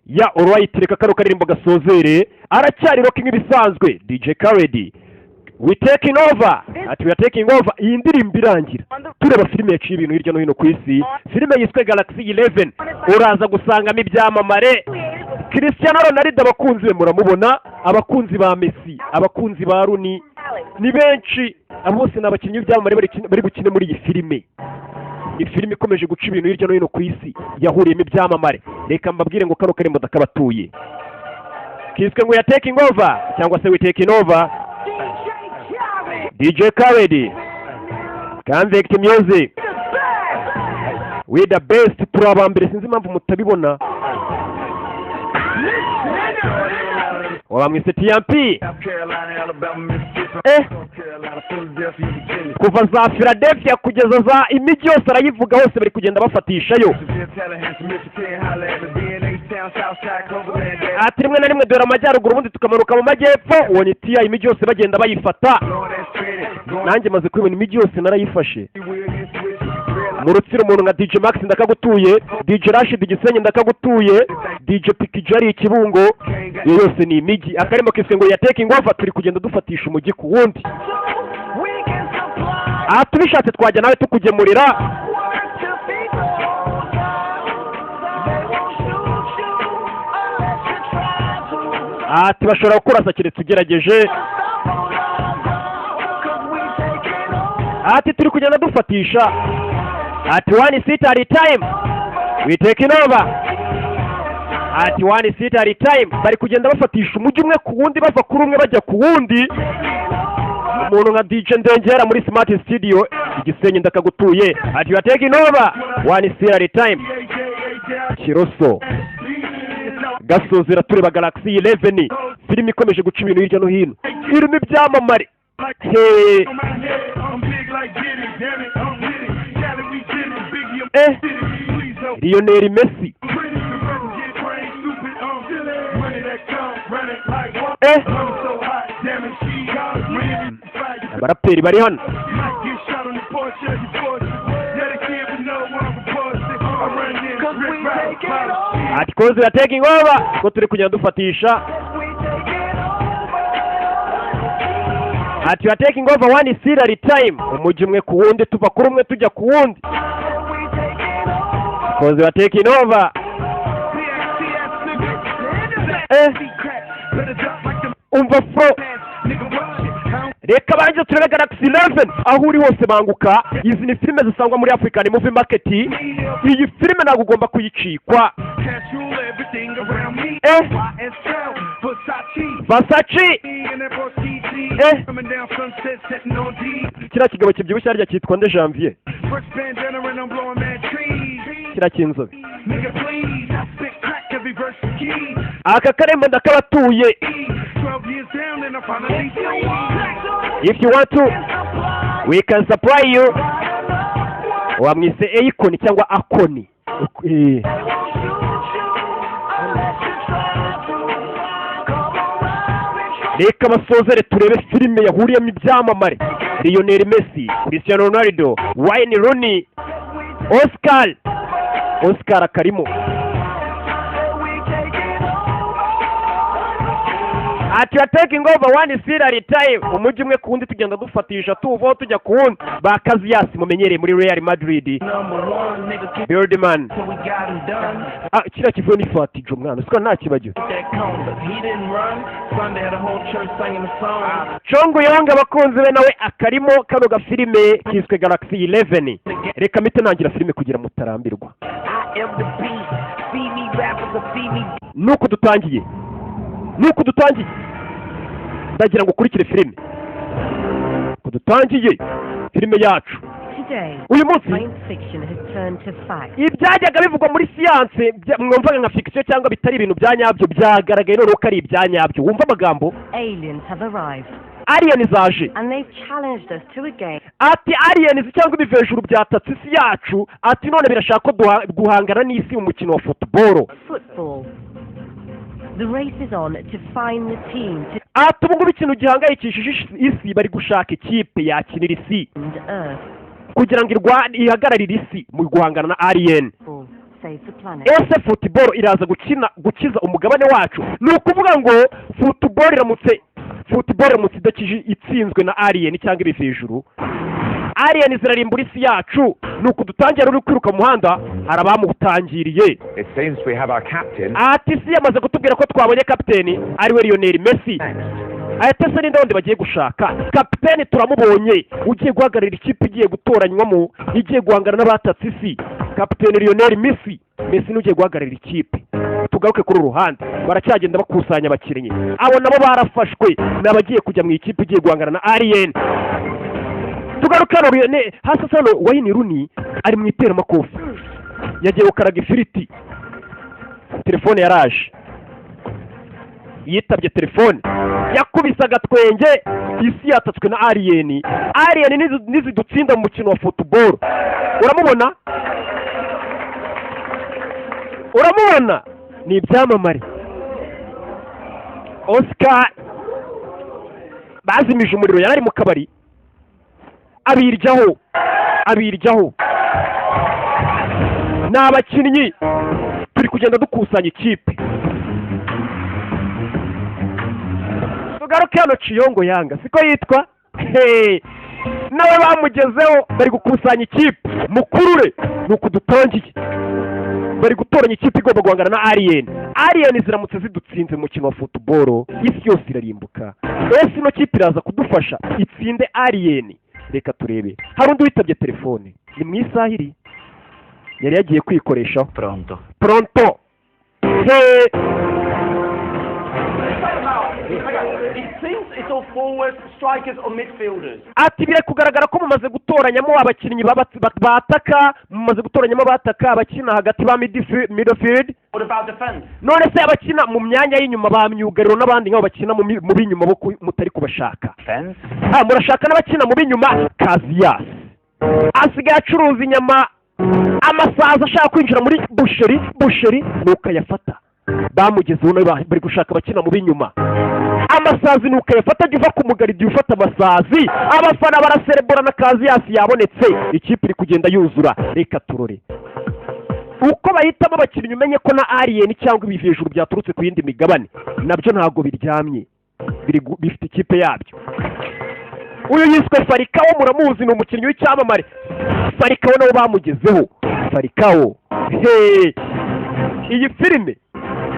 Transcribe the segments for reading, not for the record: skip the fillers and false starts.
ya alright reka kano karirimbo gasozere aracyari rocking ibisanzwe DJ Khaled we taking over ati we are taking over iyi ndirimbo irangira tureba filime yaciye ibintu hirya no hino ku isi filime yiswe Galaxy 11 uraza gusangamo ibyamamare Cristiano Ronaldo abakunzi be muramubona abakunzi ba Messi abakunzi ba Rooney ni benshi bose n'abakinnyi by'amamare bari gukina muri iyi filime ifilime ikomeje guca ibintu hirya no hino ku isi yahuriyemo ibyamamare reka mbabwire ngo kano kari modoka batuye kiswe ngo ya taking over cyangwa se we taking over DJ Khaled Convict Music we the best turabambere sinzi impamvu mutabibona wamwise TMP kuva za Philadelphia kugeza za imijyi yose arayivuga hose bari kugenda bafatishayo ati rimwe na rimwe dore amajyaruguru ubundi tukamanuka mu majyepfo uwo ni TI imijyi yose bagenda bayifata nanjye maze kubona imijyi yose narayifashe mu rutsiro umuntu nka DJ Max ndakagutuye DJ Rashid Gisenyi ndakagutuye DJ Pikijari Kibungo iyo yose ni imijyi akarimo kise ngo ya taking over turi kugenda dufatisha umujyi ku wundi tubishatse twajya nawe tukugemurira bashobora kurasa keretse ugerageje turi kugenda dufatisha one seat at a time we taking over one seat at a time bari kugenda bafatisha umujyi umwe ku wundi bava kuri umwe bajya ku wundi umuntu nka DJ Ndengera muri Smart Studio Igisenyi ndakagutuye you are taking over one seat at a time Kiroso gasozera tureba Galaxy 11 filime ikomeje guca ibintu hirya no hino irimo ibyamamare Lionel Messi abaraperi bari hano koze ya taking over ko turi kugenda dufatisha you are taking over one seat at a time umujyi umwe ku wundi tuva kuri umwe tujya ku wundi koze ya taking over umva fro reka banjye turebe Galaxy 11 aho uri hose banguka izi ni filime zisangwa muri African Movie Market iyi filime ntabwo ugomba kuyicikwa Versace kiriya kigabo kibyibushye harya cyitwa nde Janvier kiriya cy'inzobe aka karembo ndakabatuye if you want to we can supply you wamwise Akon cyangwa Akoni reka basozere turebe filime yahuriyemo ibyamamare Lionel Messi Cristiano Ronaldo Wayne Rooney Oscar akarimo you are taking over one seat at a time umujyi umwe ku wundi tugenda dufatisha tuvaho tujya ku wundi ba Casillas mumenyereye muri Real Madrid Birdman kiriya kivuye ni Fatijo mwana siko nta kibagiwe Chongo Yonga abakunzi be nawe akarimo kano gafilime kiswe Galaxy 11 reka mite nangira filime kugira mutarambirwa nuko dutangiye ndagira ngo ukurikire filime kudutangiye filime yacu uyu munsi ibyajyaga bivugwa muri siyanse mwumvaga nka fiction cyangwa bitari ibintu bya nyabyo byagaragaye noneho ko ari ibya nyabyo wumva amagambo aliens zaje ati aliens cyangwa ibivejuru byatatse isi yacu ati none birashaka ko guhangana n'isi mu mukino wa football. The race is on to find the team. Ubu ikintu gihangayikishije isi bari gushaka ikipe yakinira isi kugira ngo ihagararire isi mu guhangana na alien. ese football iraza gukiza umugabane wacu? Ni ukuvuga ngo football iramutse idakije itsinzwe na alien cyangwa ibiva hejuru, alien zirarimbura isi yacu, ni uku dutangira ruri kwiruka mu muhanda hari abamutangiriye. Ati isi yamaze kutubwira ko twabonye kapiteni ariwe Lionel Messi. Ayatese n'indi wundi bagiye gushaka kapiteni turamubonye ugiye guhagararira ikipe igiye gutoranywamo igiye guhangana n'abatatse isi, kapiteni Lionel Messi n'ugiye guhagararira ikipe. Tugaruke kuri uruhande baracyagenda bakusanya abakinnyi, abo nabo barafashwe n'abagiye kujya mu ikipe igiye guhangana na alien. Tugaruke hano hasi hano Wayne Rooney ari mu iteramakofi yagiye gukaraga ifiriti, telefone yaraje yitabye telefone, yakubise agatwenge, isi yatatswe na alien nizidutsinda mu mukino wa football. Uramubona ni ibyamamare. Oscar bazimije umuriro yari mu kabari abiryaho ni abakinnyi turi kugenda dukusanya ikipe. Tugaruke hano Chiyongo Yanga siko yitwa, nawe bamugezeho bari gukusanya ikipe. Mukurure ni ukudutangiye, bari gutoranya ikipe igomba guhangana na alien ziramutse zidutsinze mu mukino wa football isi yose irarimbuka. Ese ino kipe iraza kudufasha itsinde alien? Reka turebe. Hari undi witabye telefone, ni mu isaha iri yari yagiye kwikoreshaho. Pronto ati bire kugaragara ko mumaze gutoranyamo abakinnyi bataka, mumaze gutoranyamo abataka, abakina hagati ba midfield. None se abakina mu myanya y'inyuma ba myugariro n'abandi nk'abo bakina mu binyuma bo mutari kubashaka? Murashaka n'abakina mu binyuma. Casillas asigaye acuruza inyama, amasaza ashaka kwinjira muri busheri nuko yafata. Bamugezeho nawe bari gushaka abakina mu binyuma, amasazi nuko yafata ajya uva ku mugari igihe ufata amasazi. Abafana baraserebora na Casillas yabonetse, ikipe iri kugenda yuzura. Reka turore uko bahitamo abakinnyi, umenye ko na alien cyangwa ibiva hejuru byaturutse ku yindi migabane nabyo ntabwo biryamye, bifite ikipe yabyo. Uyu yiswe Falcao, muramuzi, ni umukinnyi w'icyamamare. Falcao nabo bamugezeho. Falcao iyi filime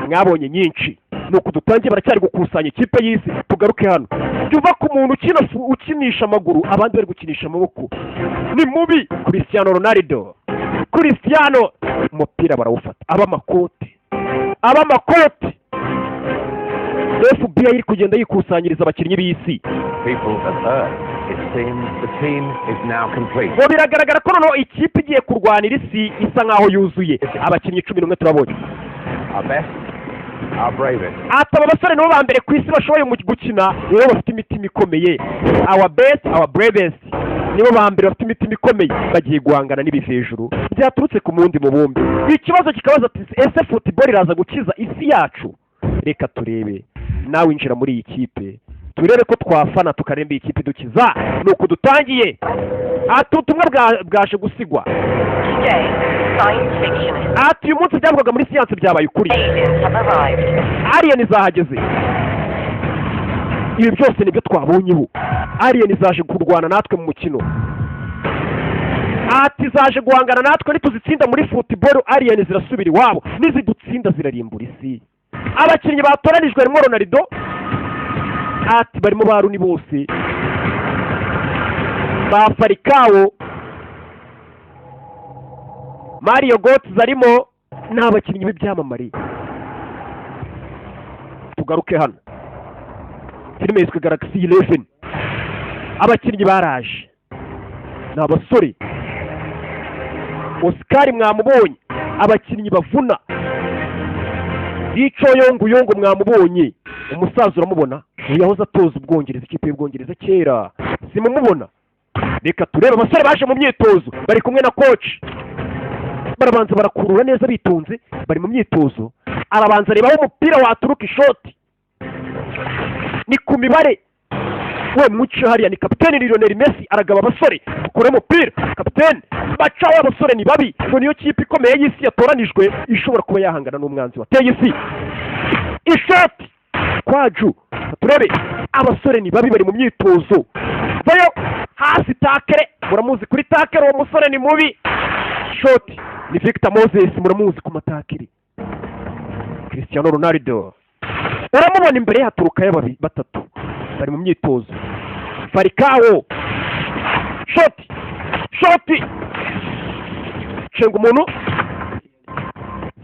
mwabonye nyinshi, nuko dutangiye baracyari gukusanya ikipe y'isi. Tugaruke hano tuva ku muntu ukinisha amaguru abandi bari gukinisha amaboko, ni mubi. Cristiano Ronaldo, umupira barawufata. Abamakoti FBI iri kugenda yikusanyiriza abakinnyi b'isi. Biragaragara ko noneho ikipe igiye kurwanira isi isa nkaho yuzuye. Abakinnyi 11 turabonye. Aba basore nibo ba mbere ku isi bashoboye gukina, nibo bafite imitima ikomeye. Our bravest nibo ba mbere bafite imitima ikomeye, bagiye guhangana n'ibiva hejuru byaturutse ku mundi mubumbi. Ikibazo kikabaza ati ese football iraza gukiza isi yacu? Reka turebe, nawe injira muri iyi kipe turebe ko twafana tukaremba iyi kipe dukiza. Nuko dutangiye ubutumwa bwaje gusigwa. Ati uyu munsi byavugaga muri siyansi byabaye ukuri, alien zahageze. Ibi byose nibyo twabonye ubu, alien zaje kurwana natwe mu mukino. Ati zaje guhangana natwe, nituzitsinda muri football alien zirasubira iwabo, nizidutsinda zirarimbura isi. Abakinnyi batoranijwe harimo Ronaldo, ati barimo ba Rooney bose, ba Falcao, Mario Götze zarimo, n'abakinnyi b'ibyamamare. Tugaruke hano filime yiswe Galaxy 11, abakinnyi baraje ni abasore. Oscar mwamubonye, abakinnyi bavuna. Ico yongo mwamubonye, umusaza uramubona, yahoze atoza Ubwongereza, ikipe y'Ubwongereza kera, simumubona. Reka turebe abasore baje mu myitozo, bari kumwe na coach. Barabanza barakurura neza bitunze, bari mu myitozo. Arabanza reba umupira waturuka ishoti, ni ku mibare. We muco hariya ni kapiteni Lionel Messi aragaba abasore. kure umupira kapitene bacaho abasore ni babi ngo niyo kipe ikomeye y'isi yatoranijwe ishobora kuba yahangana n'umwanzi wateye isi ishoti kwaju turebe abasore ni babi bari mu myitozo vayo hasi takere muramuzi kuri takere uwo musore ni mubi shoti ni Victor Moses muramuzi ku matakiri Cristiano Ronaldo uramubona imbere haturukayo batatu bari mu myitozo Farikawo shoti cenga umuntu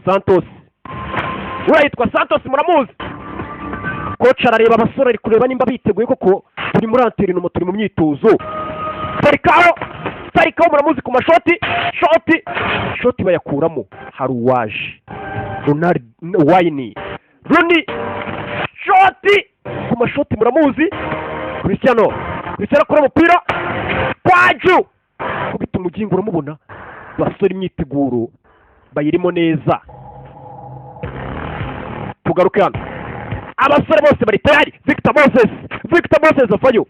Santos urayitwa Santos muramuzi coach arareba abasore ari kureba nimba biteguye koko turi muri anterinoma turi mu myitozo Farikawo muramuzi ku mashoti shoti bayakuramo hari uwaje Ronaldo Wayne Rooney shoti ku mashoti muramuzi Cristiano kuri umupira kwaju kubita umugingo uramubona basore imyiteguro bayirimo neza tugaruke hano abasore bose bari tayari Victor Moses avayo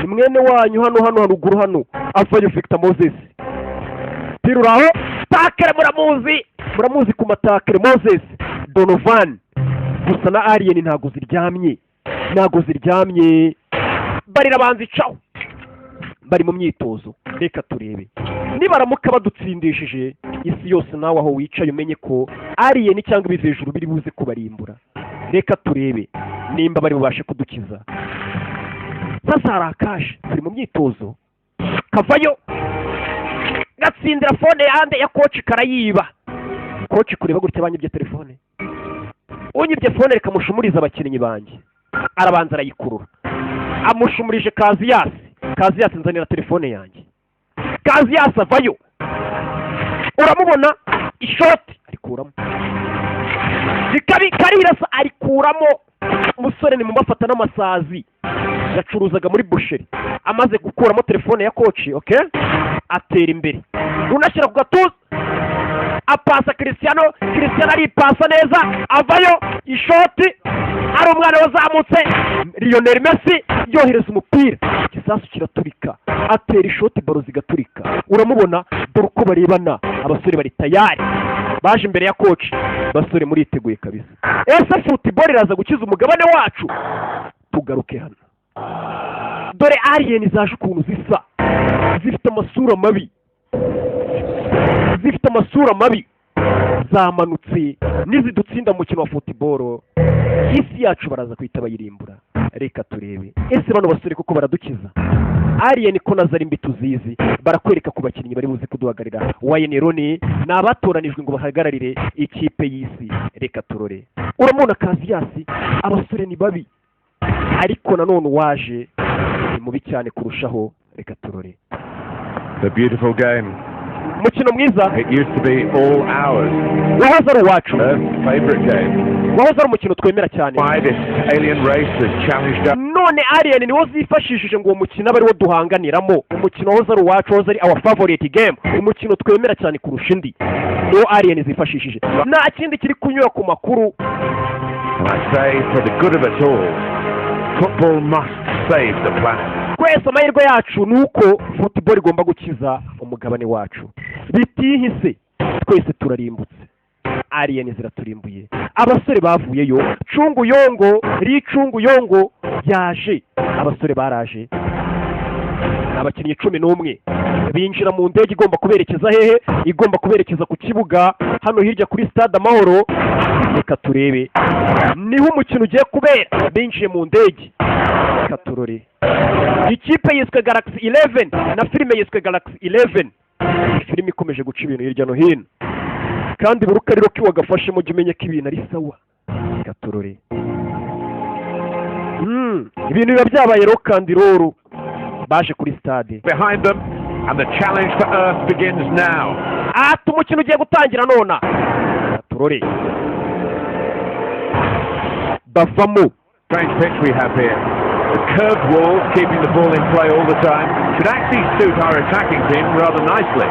ni mwene wanyu hano haruguru hano avayo Victor Moses tiruraho takere muramuzi ku matakere Moses Donovan gusa na Alien ntago ziryamye barirabanza icaho bari mu myitozo reka turebe nibaramuka badutsindishije isi yose nawe aho wicaye umenye ko Alien cyangwa ibive hejuru biri buze kubarimbura reka turebe nimba bari bubashe kudukiza sasa harakaje turi mu myitozo kavayo gatsindira fone yande ya coach karayiba coach kureba gutya banyibye telefone unyibye fone reka mushumuriza abakinnyi banjye arabanza arayikurura amushumurije Kaziyasi nzanira telefone yanjye Kaziyasi avayo uramubona ishoti arikuramo karirasa arikuramo umusore ni mubafata n'amasazi yacuruzaga muri busheri amaze gukuramo telefone ya coach okay atera imbere runashyira ku gatuza apasa Cristiano aripasa neza avayo ishoti hari umwana wazamutse Lionel Messi yohereza umupira igisasu kiraturika atera ishoti baro zigaturika uramubona dore uko barebana abasore bari tayari baje imbere ya coach basore muriteguye kabisa ese football iraza gukiza umugabane wacu tugaruke hano dore Alien zaje ukuntu zisa zifite amasura mabi zamanutse nizidutsinda mu mukino wa football isi yacu baraza kwita bayirimbura reka turebe ese bano basore kuko baradukiza Alien ko nazari mbi tuzizi barakwereka ku bakinnyi bari buze kuduhagarira Wayne Rooney nabatoranijwe ngo bahagararire ikipe y'isi reka turore uramubona Kaziyasi abasore ni babi ariko nanone waje ni mubi cyane kurushaho reka turore The beautiful game. Mukino mwiza. It used to be all ours. Wahoze ari wacu. Favorite game. Wahoze ari umukino twemera cyane. Why this alien race has challenged us. None Alien niwo zifashishije ngo uwo mukino abe ari wo duhanganiramo. Umukino wahoze ari wacu, wahoze ari our favorite game. Umukino twemera cyane kurusha indi. Niwo Alien zifashishije. Nta kindi kiri kunyura ku makuru. I say for the good of us all, football must save the planet. Kwese amahirwe yacu nuko football igomba gukiza umugabane wacu. Bitihise twese turarimbutse. Alien ziraturimbuye. Abasore bavuyeyo, Cungu Yongo yaje. Abasore baraje. Abakinnyi 11 binjira mu ndege igomba kuberekeza hehe? Igomba kuberekeza ku kibuga hano hirya kuri stade Amahoro. Reka turebe niho umukino ugiye kubera. Binjiye mu ndege. Reka turore. Ikipe yiswe Galaxy 11 na filime yiswe Galaxy 11. Filime ikomeje guca ibintu hirya no hino. Kandi buri kariro kiwagafashe mu gimenye k'ibintu ari sawa. Reka turore. Ibintu biba byabaye ro kandi roro. Baje kuri stade. Behind them and the challenge for Earth begins now. Umukino ugiye gutangira nona. Turore. Bavamo. Strange pitch we have here. The curved walls keeping the ball in play all the time should actually suit our attacking team rather nicely.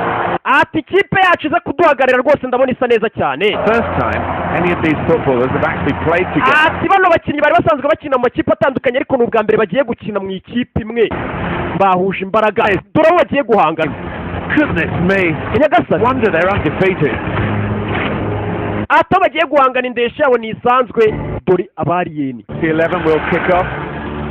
Ikipe yacu iza kuduhagarira rwose ndabona isa neza cyane. First time any of these footballers have actually played together. Bano bakinnyi bari basanzwe bakina mu makipe atandukanye ariko n'ubwa mbere bagiye gukina mu ikipe imwe. bahuje imbaraga dore aho bagiye guhangana. Goodness me. Nyagasani Wonder they're undefeated. ata bagiye guhangana indeshyo yabo ntisanzwe dore abariyeni. The 11 will kick off.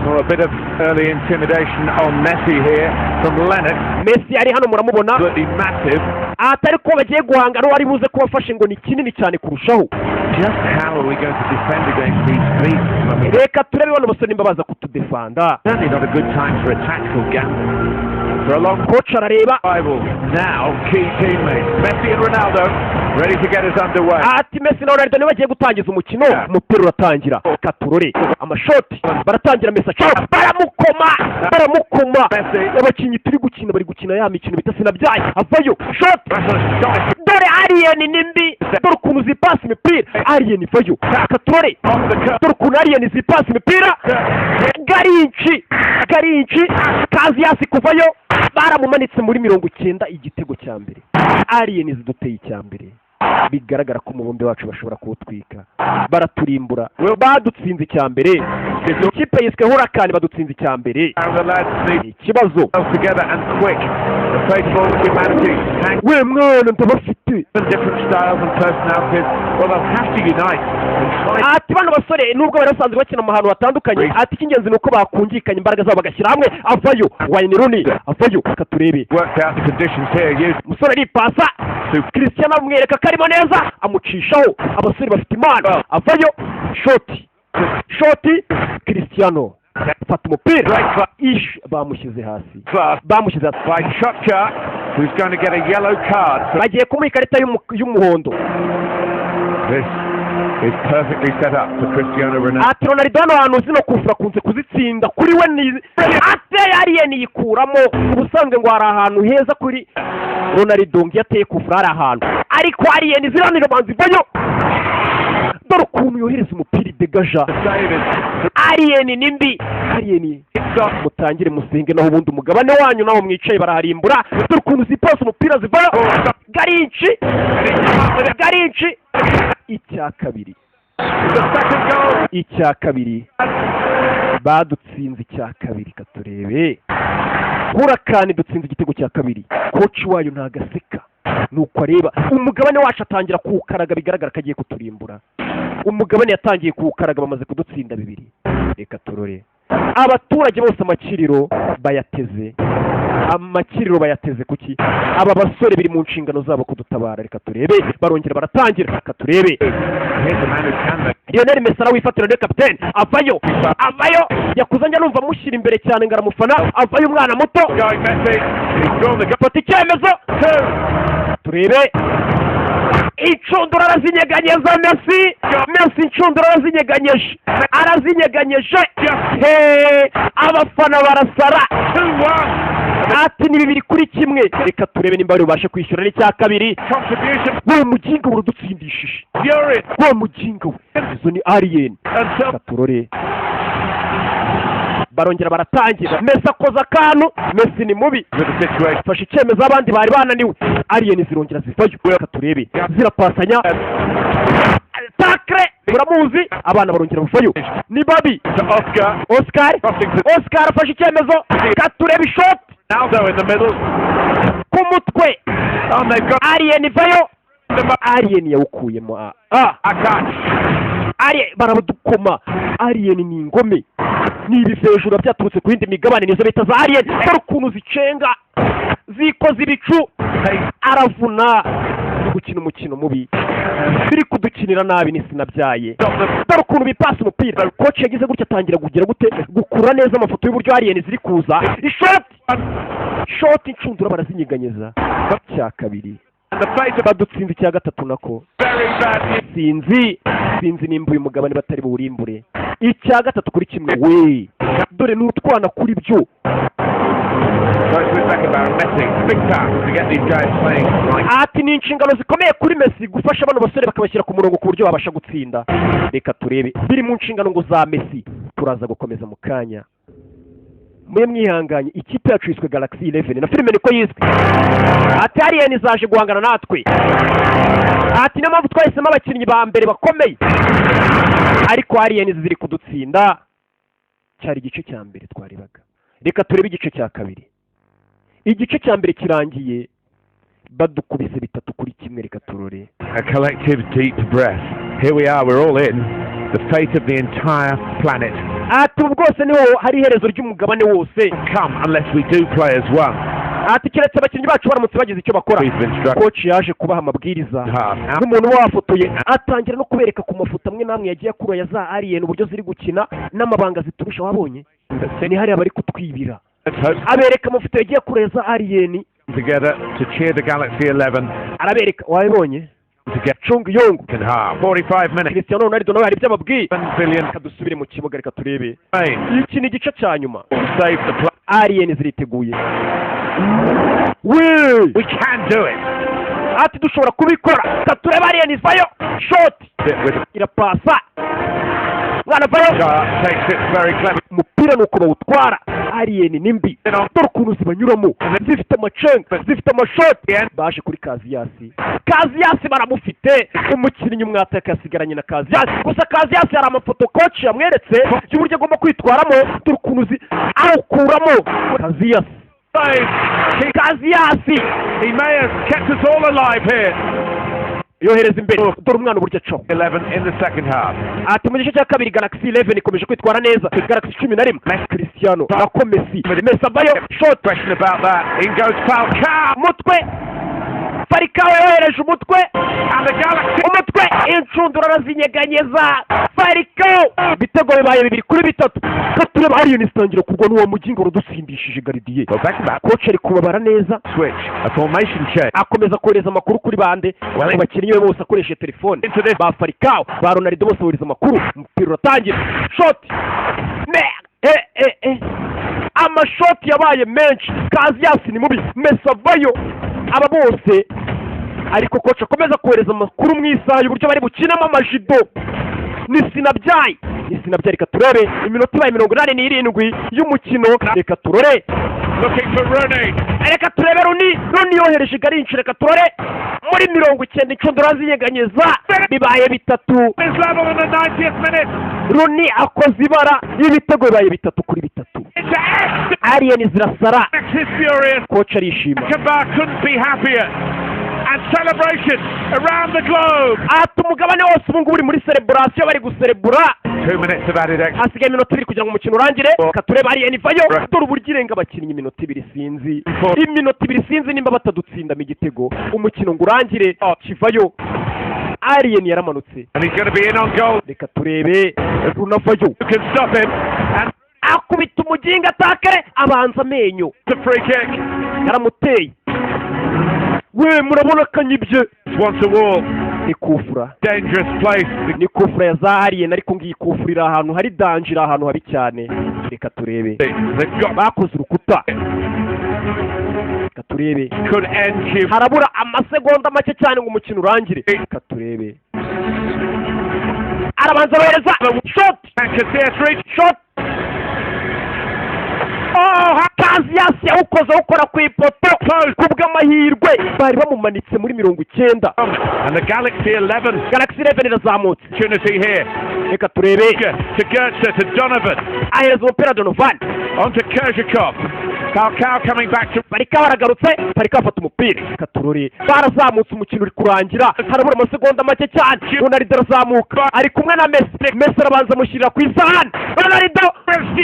Oh, a bit of early intimidation on Messi here from Lennox. Messi ari hano muramubona. Absolutely massive. atari ko bagiye guhangana wari buze kubafashe ngo ni kinini cyane kurushaho. Just how are we going to defend against these beasts? reka turebe bano basore nimba baza kutudefanda. Certainly not a good time for a tactical gamble. For a long coach arareba. rival now, key teammates Messi and Ronaldo ready to get us underway. ati Messi na Ronaldo bagiye gutangiza umukino. umupira uratangira. katurore amashoti baratangira Messi baramukoma. abakinnyi turi gukina bari gukina ya mikino bita sinabyaye avayo shot. dore Alien nimbi dore ukuntu zipasa imipira. Alien vayo katurore dore ukuntu Alien zipasa imipira. Garinci kazi yasi kuvayo baramumanitse muri 90 igitego cya mbere. Alien ziduteye icya mbere bigaragara ko umubumbe wacu bashobora kuwutwika baraturimbura. badutsinze icya mbere ikipe yiswe Huracán badutsinze icya mbere. ikibazo we mwana ndabafite ati bano basore nubwo barasanzwe bakina mu hantu hatandukanye ati icy'ingenzi ni uko bakungikanya imbaraga zabo bagashyira hamwe. avayo Wayne Rooney avayo katurebe umusore aripasa Cristiano amwereka karimo neza amucishaho. abasore bafite imana avayo shoti Cristiano fata umupira bamushyize hasi bagiye kumuha ikarita y'umuhondo. Is perfectly set up for Cristiano Ronaldo. ati Ronaldo hano hantu zino kufura kunze kuzitsinda kuri we ni ate Alien yikuramo. ubusanzwe ngo hari ahantu heza kuri Ronaldo ngo yateye kufura hari ahantu ariko Alien ziranira banzi bayo dore ukuntu yohereza umupira degaja. Alien nimbi mutangire musenge naho ubundi umugabane wanyu naho mwicaye baraharimbura. dore ukuntu zipasa umupira zivayo. Garinci icya kabiri badutsinze icya kabiri katurebe. Huracán dutsinze igitego cya kabiri. coach wayo ntagaseka nuko areba umugabane wacu atangira kuwukaraga bigaragara ko agiye kuturimbura. umugabane yatangiye kuwukaraga bamaze kudutsinda 2. reka turore abaturage bose amakiriro bayateze kuki aba basore biri mu nshingano zabo kudutabara. reka turebe barongera baratangira. reka turebe Lionel Messi wifatira de capitaine avayo yakuze njya numva mushyira imbere cyane ngaramufana. avayo umwana muto gafata icyemezo. turebe incundura arazinyeganyeza Messi incundura arazinyeganyeje abafana barasara. ati ni 2-1. reka turebe nimba bari kwishyura n'icya kabiri. we muginga urudutsindishije we muginga we izo ni Alien. katurore barongera baratangira. Messi akoza akantu. Messi ni mubi fashe icyemezo abandi bari bananiwe. Alien zirongera zivayo. katurebe zirapasanya takre muramuzi abana barongera buvayo. ni babi Oscar afashe icyemezo. katurebe shot ku mutwe. Alien vayo. Alien yawukuyemo. Alien barabudukoma. Alien ni ingome ni ibifejura byaturutse ku yindi migabane nizo bita za Alien. dore ukuntu zicenga zikoze ibicu aravuna gukina umukino mubi biri kudukinira nabi ni sinabyaye. dore ukuntu bipasa umupira. coach yagize gutya atangira kugira gute gukura neza amafoto y'uburyo Alien ziri kuza. shot incundura barazinyeganyeza. cya kabiri badutsinze icya gatatu nako sinzi nimba uyu mugabane batari buwurimbure. icya 3-1 we dore n'utwana kuri byo. ati ni inshingano zikomeye kuri Messi gufasha bano basore bakabashyira ku murongo ku buryo babasha gutsinda. reka turebe biri mu nshingano ngo za Messi. turaza gukomeza mu kanya. mwihanganye ikipe yacu yiswe Galaxy 11 na filime niko yiswe. ati Alien zaje guhangana natwe. ati niyo mpamvu twahisemo abakinnyi ba mbere bakomeye ariko Alien ziri kudutsinda. cyari igice cya mbere twarebaga. reka turebe igice cya kabiri. Igice cya mbere kirangiye badukubise 3-1. Reka turore. A collective deep breath. Here we are, we're all in. The fate of the entire planet. Ati bwose niho hari iherezo ry'umugabane wose. Come unless we do play as one. Ati keretse abakinnyi bacu baramutse bagize icyo bakora. Coach yaje kubaha amabwiriza n'umuntu wafotoye atangira no kubereka ku mafoto amwe namwe yagiye akura ya za alien uburyo ziri gukina n'amabanga ziturusha. Wabonye ni hari abari kutwibira, abereka amafoto yagiye akura ya za alien together to cheer the Galaxy 11. Arabereka, wabonye to get Chung Yong 45 minutes. Cristiano Ronaldo nawe hari by'amabwi. Kadusubire mu kibuga reka turebe. Iki ni igice cya nyuma. Save the play. Alien ziriteguye. We can do it. Ati dushobora kubikora. Katureba Alien vayo. Shot. Irapasa. Mwana vayo. Takes it very clever. Mupira nuko bawutwara. Alien nimbi. Dore ukuntu zibanyuramo. Zifite amacenga, zifite amashoti. Baje kuri Kaziyasi. Kaziyasi baramufite. Umukinnyi mwataka yasigaranye na Kaziyasi. Gusa Kaziyasi hari amafoto coach yamweretse y'uburyo agomba kwitwaramo. Dore ukuntu awukuramo. Kaziyasi. Kaziyasi. He may have kept us all alive here. Yohereza imbere. Dore umwana uburyo acaho. 11 in the second half. Ati mu gice cya kabiri Galaxy 11 ikomeje kwitwara neza. Galaxy 11. Cristiano na Messi. Messi abayo. Shot. Question about that. In goes Falcao. Mutwe. Falcao yohereje umutwe. And the Galaxy. Umutwe. Inshundura arazinyeganyeza. Falcao. Ibitego bibaye 2-3. Katureba Alien istangira kugwa n'uwo mugingo rudutsindishije Garidier. Coach ari kubabara neza. Switch. A formation change. Akomeza kohereza amakuru kuri bande. Abakinnyi bose akoresheje telefone. Ba Falcao, ba Ronaldo bose bohereza amakuru. Umupira uratangira. Shot. Amashoti yabaye menshi. Kaziyasi ni mubi. Messi avayo. Aba bose ariko coach akomeza kohereza amakuru mu isaha y'uburyo bari bukinamo amajido. Ni sinabyaye reka turebe iminota 87 y'umukino. Reka turore. Looking for Rooney. Reka turebe Rooney yohereje Garinci. Reka turore muri 90 inshundura zinyeganyeza bibaye 3. Is level in the 90th minute. Rooney akoze ibara y'ibitego bibaye 3-3. Alien zirasara. Coach arishima. Couldn't be happier. And celebration around the globe. Ati umugabane wose ubu ngubu uri muri celebration bari guserebura. 2 minutes of added extra. Hasigaye iminota 2 kugira ngo umukino urangire. Katureba Alien vayo. Dore uburyo irenga abakinnyi iminota 2 sinzi. Iminota 2 sinzi nimba batadutsinda mu gitego. Umukino ngo urangire kivayo. Alien yaramanutse. And he's going to be in on goal. Reka turebe runavayo. You can stop him. And akubita umuginga atakare abanza amenyo. The free kick. Yaramuteye. Murabona kanyibye. Once a wall. Ni kufura. Dangerous place. Ni kufura ya za Alien ariko ngiye kufurira ahantu hari danger, ahantu habi cyane. Reka turebe. Bakoze urukuta. Reka turebe. Could end him. Harabura amasegonda make cyane ngo umukino urangire. Reka turebe. Arabanza bohereza. Shot. Shot. Kaziyasi yawukoze ukora ku ipoto kubw'amahirwe bari bamumanitse muri 90. And the Galaxy 11 irazamutse. Opportunity here. Reka turebe. To Goetze, to Donovan. Ahereza umupira Donovan. On to Kerzhikov. Falcao coming back to. Falcao aragarutse. Falcao afata umupira. Reka turore. Barazamutse umukino uri kurangira. Harabura amasegonda make cyane. Ronaldo arazamuka. Ari kumwe na Messi. Messi arabanza amushyirira ku isahani. Ronaldo.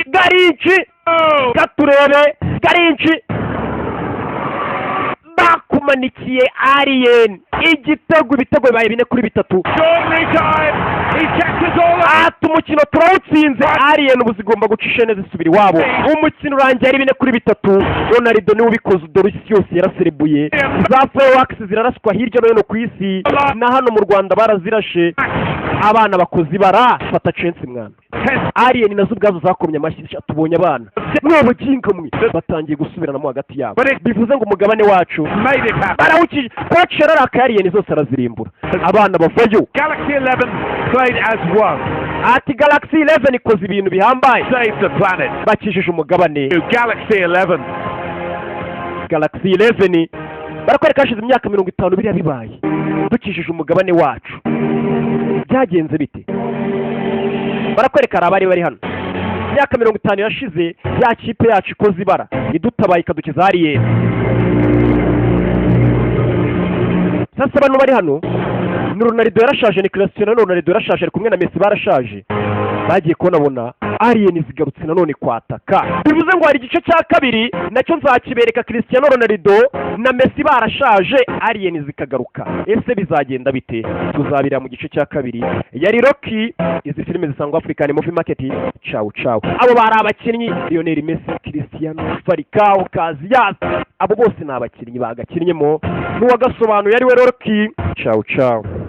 Garinci. Katurebe Garinci bakumanikiye Alien ibitego bibaye 4-3. Ati umukino turawutsinze. Alien ubu zigomba gucisha neza zisubira iwabo. Umukino urangiye ari 4-3. Ronaldo niwe ubikoze. Dore isi yose yaraserebuye. Za fireworks ziraraswa hirya no hino ku isi na hano mu Rwanda barazirashe. Abana bakozi barafata chance mwana. Alien nazo ubwazo zakomye amashyi. Tubonye abana mwebo jinga mwe batangiye gusubiranamo hagati yabo. Bivuze ngo umugabane wacu barawukije. Coach yararaka Alien zose arazirimbura. Abana bavayo. Galaxy 11 played as one. Ati Galaxy 11 ikoze ibintu bihambaye. Save the planet. Bakijije umugabane. Galaxy 11. Galaxy 11 barakwereka hashize imyaka 50 biriya bibaye. Dukijije umugabane wacu. Byagenze bite? Barakwereka abari hano. imyaka 50 yashize ya kipe yacu ikoze ibara idutabaye ikadukiza Alien. Sasa bano bari hano ni Ronaldo yarashaje, ni Cristiano Ronaldo yarashaje, ari kumwe na Messi barashaje. Bagiye kubona Alien zigarutse nanone kwataka. Bivuze ngo hari igice cya kabiri nacyo nzakibereka Cristiano Ronaldo na Messi barashaje, Alien zikagaruka. Ese bizagenda bite? Tuzabira mu gice cya kabiri. Yari Rocky, izi filime zisangwa African Movie Market. Ciao ciao. Abo bari abakinnyi Lionel Messi, Cristiano, Falcao, Casillas. Abo bose ni abakinnyi bagakinnyemo n'uwagasobanuye ari we Rocky. Ciao ciao.